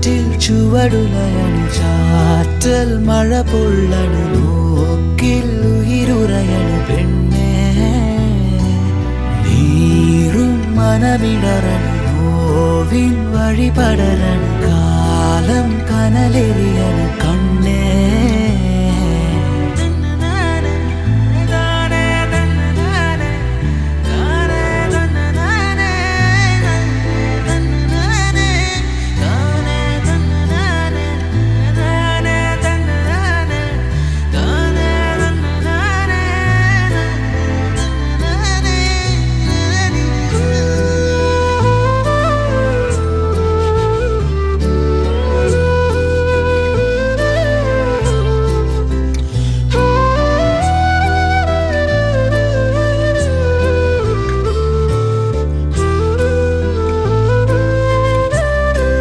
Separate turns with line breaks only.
കാറ്റിൽ ചുവടുലയണു ചാറ്റൽ മഴ പൊള്ളണു നോക്കിൽ ഉയിരുറയണു പെണ്ണേ നീറും മനമിടറണു നോവിൻ വഴി പടരണു കാലം കനലെറിയണു